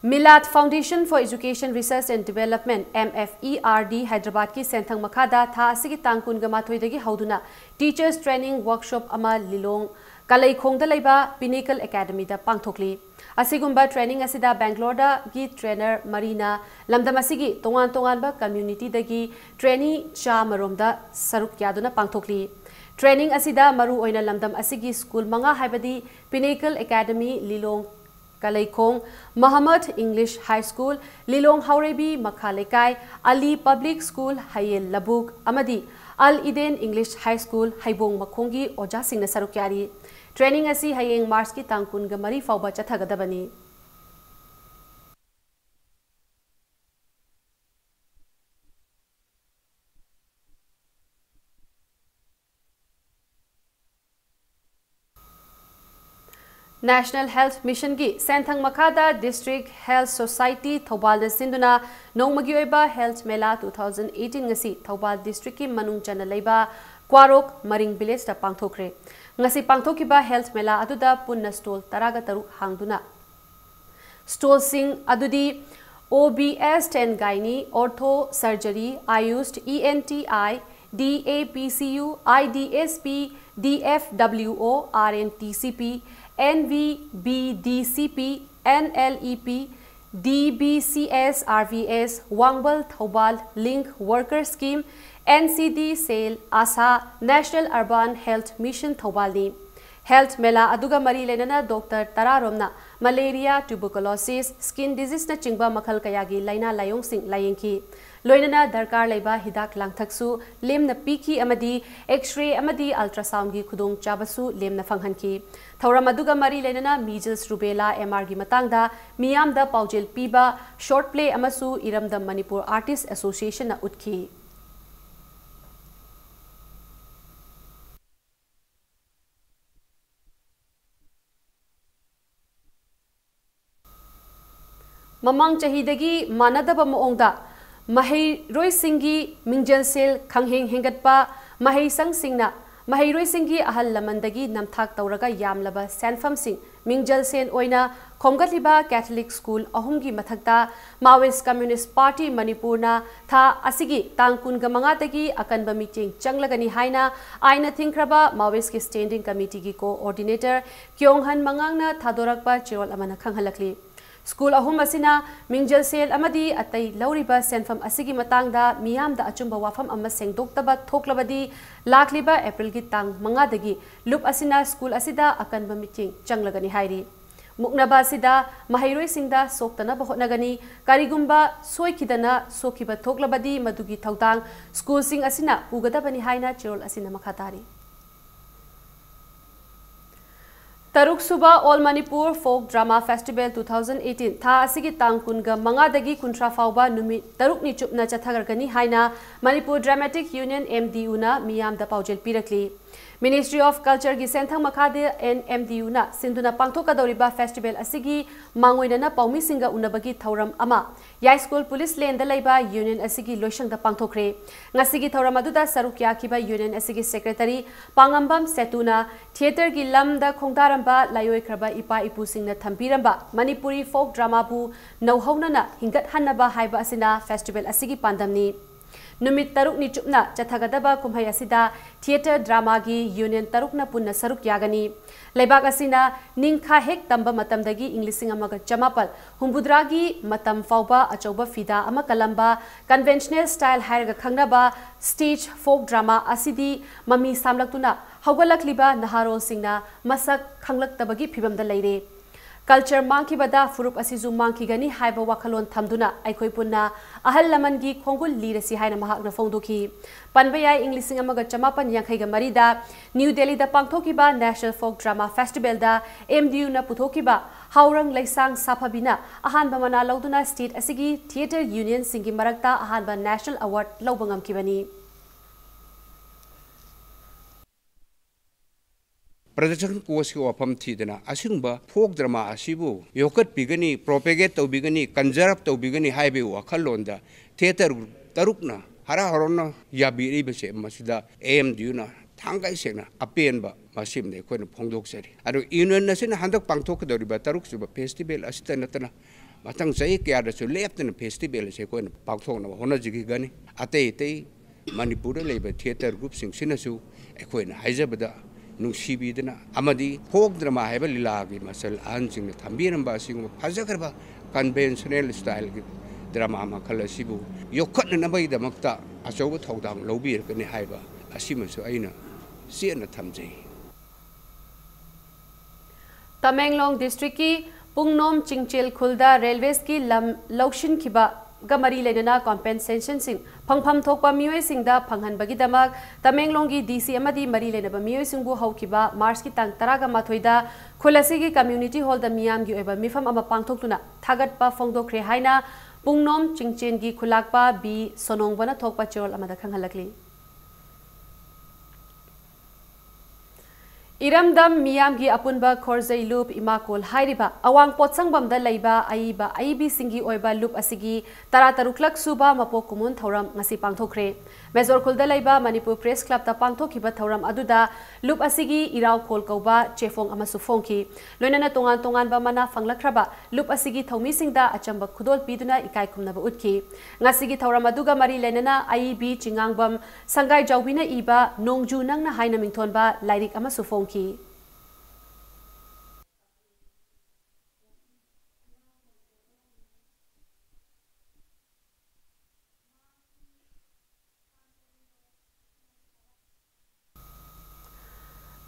Milad Foundation for Education Research and Development MFERD Hyderabad ki senthang makhada tha asigi tangkun ga mathoidagi hauduna teachers training workshop ama lilong kalai khongda leiba Pinnacle Academy da pangthokli Asigumba training asida Bangalore da gi trainer Marina Lamdamasigi tongan ba community dagi trainee cha maromda saruk yaduna pangthokli Training asida maru oina lamdam asigi school manga haibadi Pinnacle Academy Lilong Kalaikong Muhammad English High School Lilong Haurebi Makhalekai Ali Public School Hayel Labuk Amadi Al Eden English High School Haibong Makhongi Oja Singna Sarukyari Training asi hayeng Mars ki tangkun ga mari fauba chathagadabani National Health Mission ki Senthang Makhada District Health Society Thobal na sinduna nongmagi oiba Health Mela 2018 ngasi Thobal District ki manung chana leiba Kwarok Maring Village da pangthokre ngasi pangthokiba Health Mela aduda punna stall taraga taru hangduna stall sing adudi OBS 10 gynae ortho surgery Ayushed ENTI DAPCU IDSP DFWO RNTCP NVBDCP NLEP DBCS RVS Wangbal Thobal Link Worker Scheme NCD SAIL ASA National Urban Health Mission Thobali Health Mela aduga mari lenana Dr. Tararomna malaria tuberculosis skin disease na chingba makhal kayagi laina layong sing layengki loinana darkar leiba hidak langthaksu lemna piki amadi x-ray amadi ultrasound gi khudong chabasu lemna fanghanki thauram aduga mari lenana measles rubella MR gi matangda miyamda paujel piba short play amasu iramda Manipur Artists Association na utki Mamang chahidagi manadaba moongda Mahai Roy Singi Mingjal Sel Kangheng Hengatpa Mahai Sang Singna Mahai Roy Singi Ahal Lamandagi Namthak Tauraga Yamlaba Sanfam Sing Mingjal Sen Oina Khomgatliba Catholic School Ahumgi Mathakta Maoist Communist Party Manipurna Tha Asigi Tangkun Gamangatagi Akanba meeting Changlagani Haina Aina Thinkraba Maoist ki Standing Committee ki Coordinator Kyonghan Mangangna Thadorakpa Chirol Amana Khanghalakli School ahum asina Mingjal Sel amadi atai lauriba senfam asigi matangda miyamda achumba wafam amma sengdoktaba thoklabadi lakliba April gi tang mangadagi lup asina school asida akanba meeting changlagani hairi muknaba asida mahairoi singda soktana bahotnagani karigumba soikidana sokiba thoklabadi madugi thautang school sing asina ugadabani haina chirol asina makhatari Taruk Suba All Manipur Folk Drama Festival 2018 Tha asigi tang kunga mangadagi kuntra fauba numit taruk ni chupna chathagargani haina Manipur Dramatic Union MDU na miyam da paujel pirakli. Ministry of Culture gi senthang makhade NMDU na sinduna pangthokadoriba festival asigi mangoina na paumi singa unabagi thauram ama Yai School Police Lane da laiba Union asigi loisang da pangthokre ngasigi thauram aduda sarukya kiba Union asigi secretary Pangambam Setuna theater gi lam da khongdaramba layoi kraba ipa ipu singna thambiramba Manipuri folk drama bu nauhauna na hingat hanaba haiba asina festival asigi pandamni Numit taruk ni chupna chathagadaba kumhai asida theater drama gi union taruk na punna saruk yagani leibak asina ningkha hek tamba matamdagi inglising amaga chamapal humbudragi matam fauba achoba fida ama kalamba conventional style hairaga khangnaba stage folk drama asidi mami samlaktuna haugalakliba naharol singna masak khanglaktabagi phibamda leire Culture Monkey Bada Furup Asizu Monkey Gani Haiba Wakalon Tamduna Aikoi Punna Ahal Lamangi Kongul Lirasi Haina Mahak na Fongduki Panbaya English Amaga Chamapan Yankaiga Marida New Delhi da Pangtokiba National Folk Drama Festival da MDU na Putokiba Haurang Laisang Sapabina Ahan Bamana Lauduna State Asigi Theatre Union Singi Marakta Ahan Ba National Award Laubangam Kibani Production course ko apam thidena asingba folk drama asibu yokat bigani propagate to bigani conserve to bigani highway wakhalonda theater tarukna hara horona yabiri bese masida AMDU na thangai sena apenba masim de koin phongdok seri adu union na sin handak pangthok doriba taruk suba festival asita natana matang sai kya da su leptena festival se koin pangthok na hona jigi gani ate Manipur leba theater group sing sinasu ekoina haijabada Nungsibidana Amadi folk drama haiba lilagi masal ansing thambiramba sing hajakarba conventional style drama makhala sibu yokhat na bai damakta achoba thodang lobir kani haiba asimasu aina siana thamjai Tamenglong district ki Pungnom Chingchil Khulda railways ki Laushin Khiba Gamari Lenana compensation sing Pangpam Thokpa Mioi Singda Panghan Bagidamak Tamenglongi DC Amadi Mari Lenaba Mioi Singbu Haukiba Mars ki Tang Taraga Mathoida Khulasigi Community Hall da Miyam gi Oiba Mifam Ama Pangthoktuna Thagatpa Phongdokre Haina Pungnom Chingchen gi Khulakpa B Sonongbana Thokpa Chirol Amada Khanghalakli Iramdam Miyam gi Apunba Khorzai Loop Imakol Hairiba Awang Potsangbam da Laiba Aiba Aibi Singi Oiba Loop Asigi Tarataruklak Suba Mapok Kumun Thauram Ngasi Pangthokre Mezor Khulda Laiba Manipur Press Club ta Pangthokiba Thauram Aduda Loop Asigi Irau Khol Kauba Chefong Amasu Fongki Loinana Tongan ba Mana Fanglakraba Loop Asigi Thomi Singda Achamba Khudol Piduna Ikai Kumnaba Utki Ngasigi Thauram Aduga Mari Lenana Aibi Chingangbam Sangai Jawbina Iba Nongju Nangna Haina Mingthonba Lairik Amasu Fongki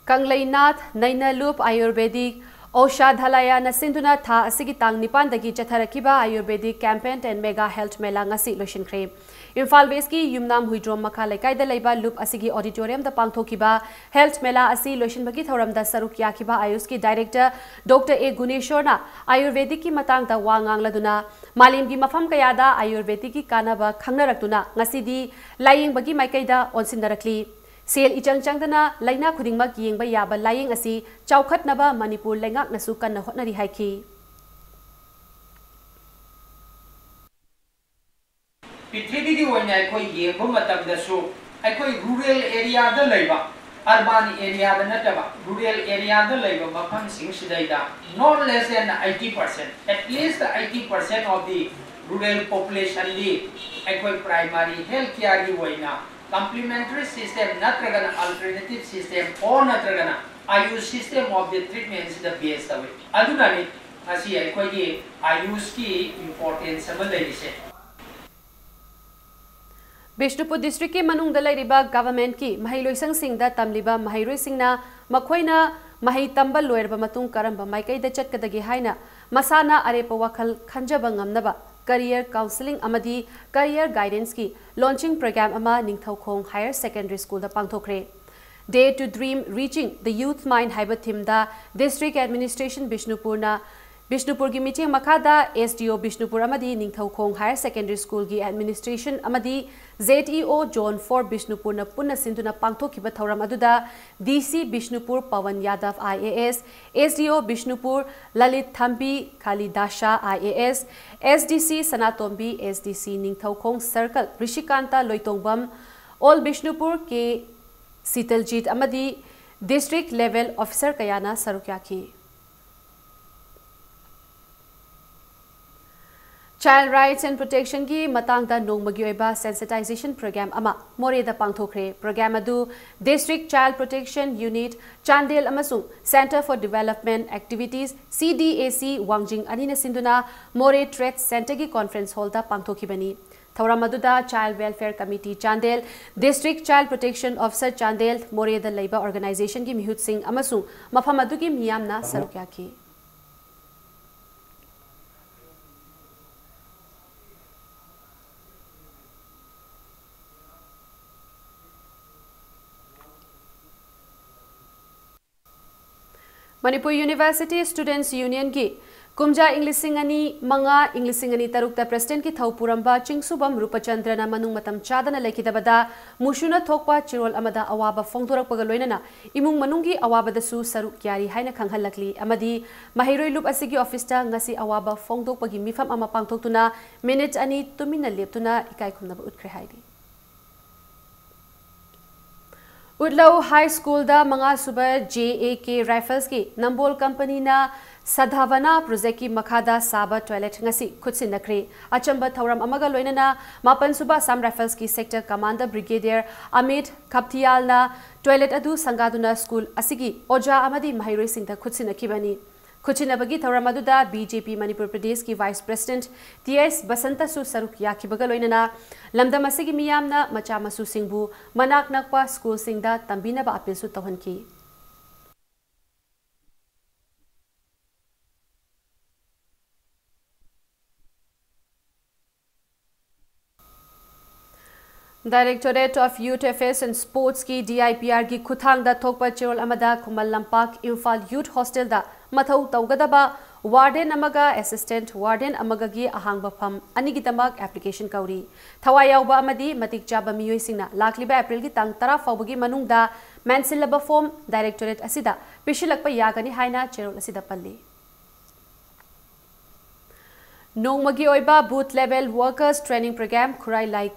Kanglainath Naina Loop Ayurvedic Osha Dhalaya na Sinduna Tha Asigi Tang Nipan Dagi Chatharakiba Ayurvedic Campaign and Mega Health Mela Ngasi Lotion Cream Imphal West ki Yumnam Huidrom Makha Laikai da Laiba Loop Asigi Auditorium da Pangthokiba Health Mela Asi Lotion Bagi Thoram da Saruk Yakiba Ayush ki Director Dr. A Guneshwar na Ayurvedic ki matang da wangang laduna Malim gi mafam kaya da Ayurvedic ki kanaba khangnarakuna ngasi di laying bagi maikai da onsindarakli Sel ichang changdana laina khudingmak yengba yaba laying asi chaukhatnaba Manipur lengak nasu kanna hotnari haiki Pithribi gi oina aikoi yengba matamdasu aikoi rural area da leiba urban area da nataba rural area da leiba mafam sing sidaida not less than 80% at least 80% of the rural population live aikoi primary health care gi oina complementary system natragana alternative system or natragana ayush system of the treatment is the best way adunani asi aikoi gi ayush ki importance ama leise Bishnupur district ki manung da lairiba government ki mahiloisang singda tamliba mahairoi singna makhoina mahi tambal loirba matung karamba maikai da chatkadagi haina masana arepa wakhal khanjaba ngamnaba career counseling amadi career guidance ki launching program ama Ningthaukhong Higher Secondary School da pangthokre Dare to Dream Reaching the Youth Mind haiba theme da District Administration Bishnupur gi meeting makada SDO Bishnupur amadi Ningthaukhong Higher Secondary School gi administration amadi ZEO John 4 Bishnupur na punna sinduna pangthokhiba thauram aduda DC Bishnupur Pawan Yadav IAS, SDO Bishnupur Lalit Thambi Khalidasha IAS, SDC Sanatombi SDC Ningthaukhong Circle Rishikanta Loitongbam All Bishnupur ke Sitaljit amadi District Level Officer kayana sarukyaki. Child Rights and Protection ki matangda nongmagi oiba sensitization program ama more da pangthokre. Program adu District Child Protection Unit Chandel amasung Center for Development Activities CDAC Wangjing anina sinduna More Trade Center ki conference hall da pangthokibani. Thauram aduda Child Welfare Committee Chandel, District Child Protection Officer Chandel, More da Labour Organization ki Mihut Singh amasung mafam adu ki miyamna sarukyaki. Manipur University Students Union ki Kumja Inglisingani Manga Inglisingani Tarukta President ki Thawpuramba Chingsubam Rupachandrana Manung Matam Chadana Lekidabada Mushuna Thokpa Chirol Amada Awaba Fongdorak Pagaloinana Imung Manungi Awaba Dasu Saruk Yari Haina Kanghalakli Amadi Mahiroi Lup Asigi Officer Ngasi Awaba Fongdok Pagi Mifam Ama Pangtoktuna Minute Ani Tumina Leptuna Ikai Kumnaba Utkre Haidi. Udlau High School da Manga Suba JAK Rifles ki Nambol Company na Sadhavana Project ki Makada Saba Toilet ngasi khutsin nakre achamba thauram amaga loinana Mapan Suba Sam Rifles ki Sector Commander Brigadier Amit Kaptial na Toilet adu Sangaduna School asigi Oja Amadi Mahiroi Singta khutsin nakibani Kuchinabagi Thauramaduda BJP Manipur Pradesh ki Vice President TS Basanta Su Saruk Yakibagaloinana Lamdamasigi Miyamna Machamasu Singbu Manak Nakpa School Singda Tambinaba Apil Su Tawanki. Directorate of Youth Affairs and Sports ki DIPR ki Kuthang da Thokpa Chirol Amada Kumal Lampak Imphal Youth Hostel da Mathau Taugadaba Warden Amaga Assistant Warden Amaga gi Ahangba Pham Anigidamak application kauri Thawayauba Amadi Matik Jaba Miyoi Singna Lakliba April gi Tang Tara Faubagi Manungda Mansilaba Form Directorate Asida Pishilakpa Yagani Haina Chirol Asida Palli Nongmagi Oiba Booth Level Workers Training Program Kurai Like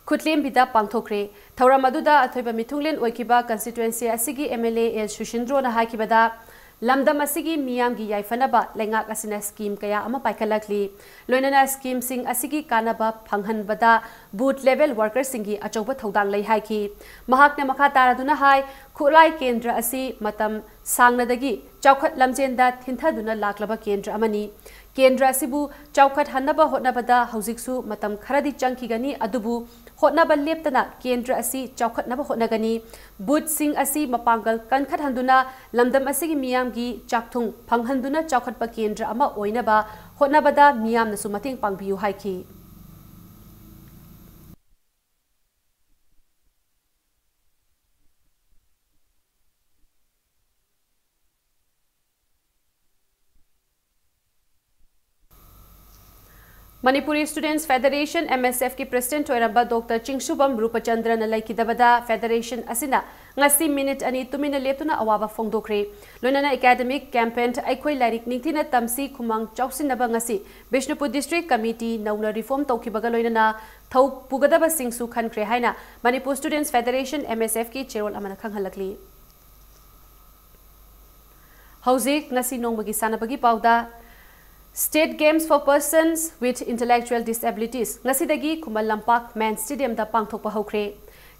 Kutlim Bida Pangthokre, Tauramaduda, Athoiba Mitunglen, Oikiba, Constituency Asigi, MLA, El Shushindro, Nahakibada, Lamda Masigi, Miyamgi, Yaifanaba, Lengak Asina scheme, Kaya Ama Paikalakli, Loinana scheme sing Asigi, Kanaba, Panghan Bada, Boot level workers singi, Achoba Todang Lay Haiki, Mahakna Makataraduna Hai, Kulai Kendra Asi, Matam, Sangnadagi, Chaukat Lamjenda, Tintaduna Laklaba Kendra Amani. Kendra Sibu, Chaukat Hanaba Hotnabada, Hausiksu, Matam Karadi Chankigani, Adubu, Hotnaba Leptana, Kendra Asi, Chaukat Naba Hotnagani, Bud Sing Asi, Mapangal, Kankat Handuna, Lamdam Asigi Miyamgi, Chaktung, Panghanduna, Chaukat Pa Kendra Ama Oinaba, Hotnabada, Miyam Nasumating Pangbiu Haiki. Manipuri Students Federation MSF ki President Toiramba Dr. Chingsubam Rupachandra na laikidabada Federation asina ngasi minute ani tumina leptuna awaba fongdokre loinana academic campaign aikoi lairik ningthina tamsi khumang chausinaba ngasi Bishnupur District Committee nauna reform taukibaga loinana thau pugadaba singsu khankre haina Manipur Students Federation MSF ki chairol amana khanghalakli Hauzik ngasi nongmagi sanabagi pauda State Games for Persons with Intellectual Disabilities ngasidagi Kumal Lampak Main Stadium da pangthokpa hokre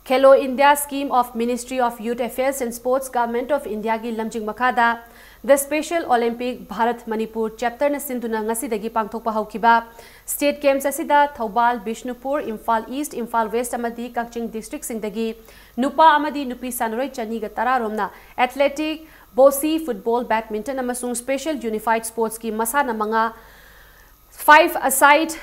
Khelo India Scheme of Ministry of Youth Affairs and Sports Government of India gi lamjing makada The Special Olympic Bharat Manipur chapter na sinduna ngasidagi pangthokpa hokiba State Games asida Thobal Bishnupur Imphal East Imphal West amadi Kakching district singdagi nupa amadi nupi sanroi chani ga tararomna athletic Bosi, football, badminton, amasung special unified sports ki masana manga 5 aside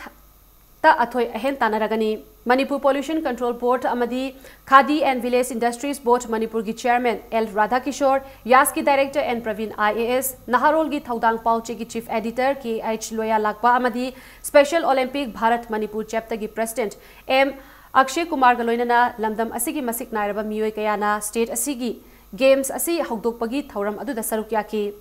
ta athoi ahen tanaragani Manipur Pollution Control Board amadi Khadi and Village Industries Board Manipur ki Chairman L Radhakishore, Yas ki Director and Praveen IAS, Naharol ki Thaudang Pauche ki Chief Editor KH Loya Lakpa amadi Special Olympic Bharat Manipur Chapter ki President M Akshay Kumar Galoinana Lamdam asigi masik nairaba miyoi kayana state asigi Games asi hawdokpagi thauram aduda saruk yaki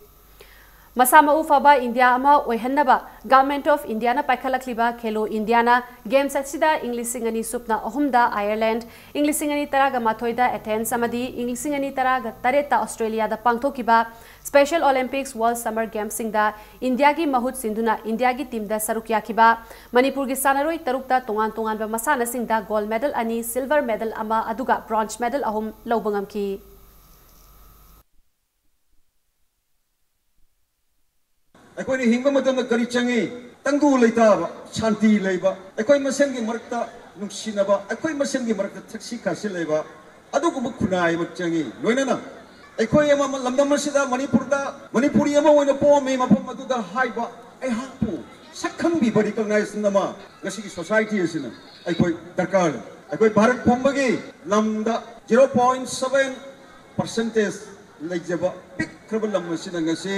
Masama ufaba India ama oihannaba Government of India na paikhalakliba Khelo India na Games asida Englishingani supna ahumda Ireland Englishingani taraga mathoida Athens amadi Englishingani taraga tareta Australia da pangthokiba Special Olympics World Summer Games singda India gi mahut sinduna India gi team da saruk yakiba Manipur gi sanaroi tarukta tongan ba masana singda gold medal ani silver medal ama aduga bronze medal ahum lobangam ki अकोई हिंग मतम करी चंगे तंगू लेताब शांति लेबा अकोई मसेन की मरकता नुक्सिनबा अकोई मसेन की मरकता थक्सी खासे लेबा अदुगुम खुनाय मत चंगे लोइनना अकोई एमा लमदम मसिदा मणिपुरी एमा ओइना पोमे मफम मदुदा हाइबा ए हापु सखम बि बडी कंगनाइस नमा गसी की सोसाइटी एसिना अकोई दरकार अकोई भारत फंबगी लमदा 0.7% लेजबा पिक क्रब लमसिना गसी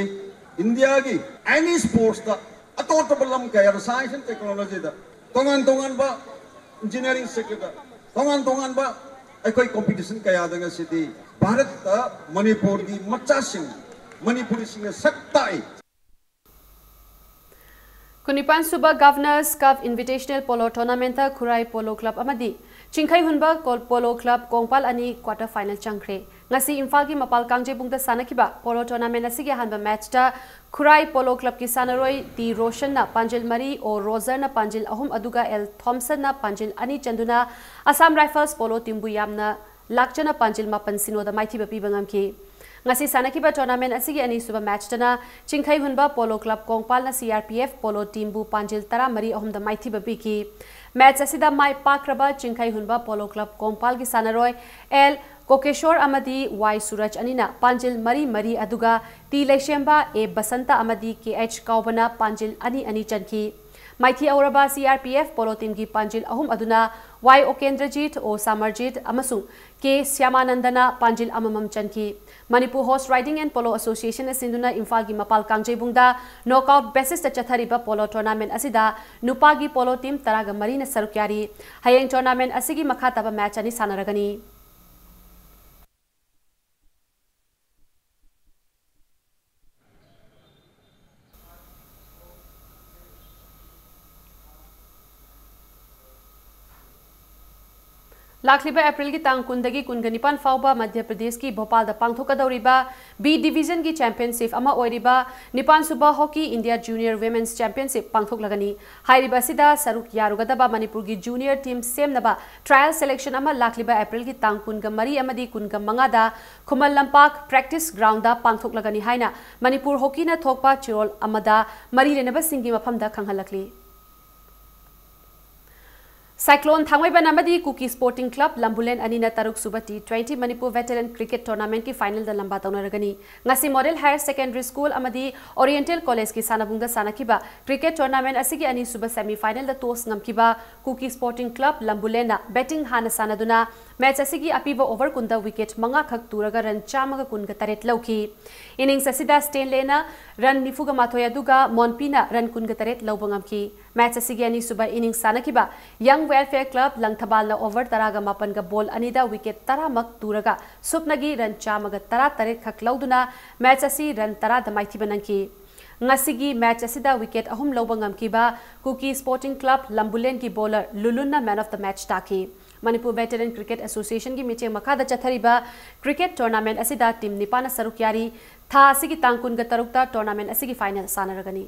India की any sports दा अतोटबल लम कया science and technology दा तोंगान बा engineering sector दा तोंगान बा अकोई competition कया दंगा सिटी भारत दा मणिपुर की मच्चा Singh Manipuri Singh सक्ताई Kunipan Suba Governors Cup Invitational Polo Tournament Kurai Polo Club amadi Chingkhai Hunba Polo Club Kongpal ani quarter final changkre ngasi Imphal ki Mapal Kangje bungta sanakiba Polo Tournament asigi hanba match ta Kurai Polo Club ki sanaroi T Roshan na Panjil Mari o Roser na Panjil ahum aduga L Thompson na Panjil ani chanduna Assam Rifles Polo Timbu yamna lakchana Panjil mapan sino da maithi ba pibangam ki ngasi sanakiba tournament asigi ani suba match tana Chingkhai Hunba Polo Club Kongpal na CRPF Polo Team bu Panjil tara mari ahum da maithi ba pi ki match asida mai pakraba Chingkhai Hunba Polo Club Kongpal ki sanaroi L Kokeshwar amadi Y Suraj anina Panjil mari aduga T Leshemba A Basanta amadi KH Kaubana Panjil ani chanki Maithi Auraba CRPF Polo Team ki Panjil ahum aduna Y Okendrajit O Samarjit amasung K Syamanandana Panjil amamam chanki Manipur Horse Riding and Polo Association asinduna Imphal gi Mapal Kangje bungda knockout basis ta chathariba polo tournament asida nupa gi polo team taraga marina sarukyari hayeng tournament asigi makhataba match ani sanaragani लाखलिबा अप्रैल की तांग कुंदगी कुनगनिपान फाउबा मध्य प्रदेश की भोपाल दा पांगथोकदौरिबा B division की championship अमा ओइरिबा निपान सुबा hockey India junior women's championship पांगथोकलगनी हाइरिबा सिदा सरुक यारुगदबा मणिपुर की जूनियर टीम सेमनबा ट्रायल सिलेक्शन अमा लाखलिबा अप्रैल की तांग कुनगा मरी अमदी कुनगा मंगादा खुमल लंपाक प्रैक्टिस ग्राउंड दा पांगथोकलगनी हाइना मणिपुर हॉकी ना थोकपा चिरोल अमदा मरी लेनबा सिंगी मफमदा खंगहलकली Cyclone Thangwaiban amadi Cookie Sporting Club Lambulen anina taruk suba T20 Manipur Veteran Cricket Tournament ki final da lamba taunaragani ngasi Model Higher Secondary School amadi Oriental College ki sanabungda sanakiba Cricket Tournament asigi ani suba semi final da tos ngamkiba Cookie Sporting Club Lambulena betting hana sanaduna match asigi apiba over kunda wicket manga khak turaga run chamaga kunga taret lauki innings asida Stanleyna run nifuga mathoya duga Monpina run kunga taret laubangamki match asigi ani suba innings sanakiba Young Welfare Club Langthabal na over taraga mapan ga ball anida wicket tara mak turaga supnagi run chamaga tara taret khak lauduna match asi run tara damaithi banangki ngasigi match asida wicket ahum lobangam kiba Cookie Sporting Club Lambulen ki bowler Lulunna man of the match taki Manipur Veteran Cricket Association ki meeting makada chathariba cricket tournament asida team nipana sarukyari tha asigi tangkun ga tarukta tournament asigi final sanaragani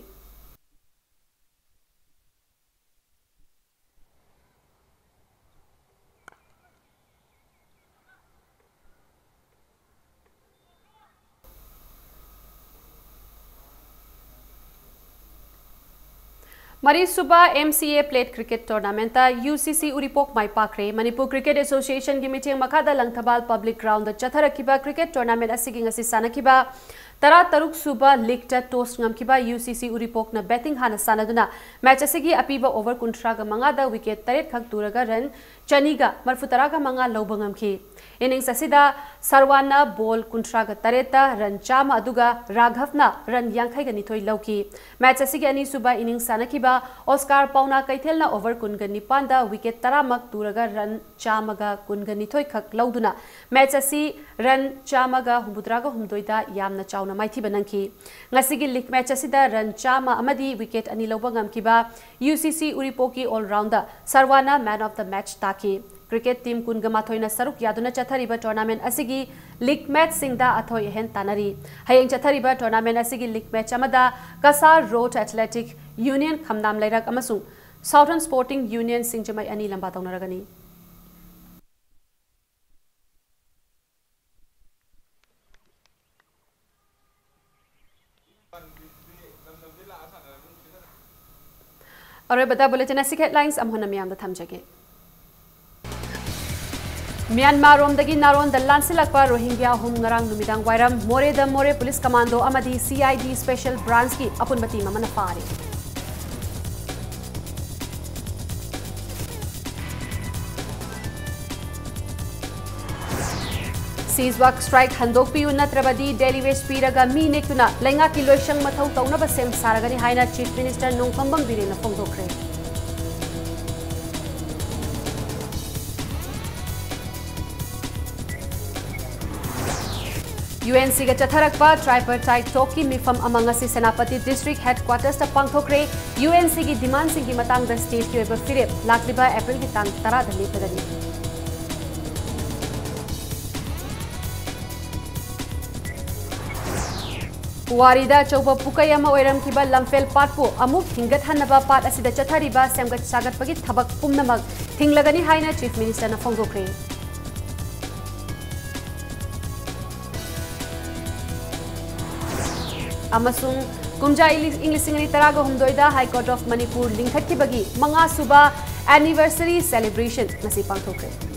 Mari Suba MCA Plate Cricket Tournament UCC Uripok Mai Pakre Manipur Cricket Association ki meeting makada Langthabal Public Ground chatharakiba cricket tournament asigi ngasi sanakiba तरा तरुक सुबा league toss ngam UCC Uripok na betting hana sanaduna match asigi apiba over 35 da wicket 8 khak turaga run chaniga marfutaraga manga lobangam ki innings asida Sarwana ball 38 ta run chama aduga Raghavna run yankhai ga nithoi lauki match asigi ani suba innings sanakiba Oscar Pauna kaithelna over kunga nipan da wicket taramak turaga run chamaga kunga nithoi khak lauduna match asi run chamaga humbudraga humdoida yamna chauna maiti banangki ngasigi league match asida run chama amadi wicket ani lobangam kiba UCC Uripoki all rounder Sarwana man of the match taki cricket team kungama thoina saruk yaduna chathariba tournament asigi league match singda athoi hen tanari hayeng chathariba tournament asigi league match amada Kasar Road Athletic Union khamnam lairak amasung Southern Sporting Union singjamai ani lamba taunaragani और बता bulletin ऐसी headlines अमहोना मियाम द थमजगे Myanmar रोमदगी नारोन द लांसिलकपा रोहिंग्या हुम ngarang numitang wairam more द मोरे पुलिस कमांडो अमदी CID स्पेशल ब्रांच की अपुनबती ममन पारे सीजवाक स्ट्राइक हंदोकपियु नत्रबदी डेली वेज पीरगा मी नेक्तुना लेंगा की लोइशंग मथौ तौनब सेम सारगनी हाइना चीफ मिनिस्टर नोंफंबम बिरेना फोंदोखरे UNC ga chatharaकपा ट्राइपर्टाइट टॉक की मिफम अमंग असि सेनापति डिस्ट्रिक्ट हेडक्वार्टर्स ता पांगथोखरे UNC की डिमांड सिंह की मतंग द स्टेट की ओइबा फिरेप लाकलिबा अप्रैल की तांग 10 the लेपगनी Puwarida chauba pukayama oiram kiba lamfel patpo amuk hingat hanaba pat asida chathariba semgat sagat pagi thabak pumnamak thinglagani haina chief minister na phongdokre amasung kumja english ingri taraga humdoida high court of Manipur lingkhat ki bagi manga suba anniversary celebration nasi pangthokre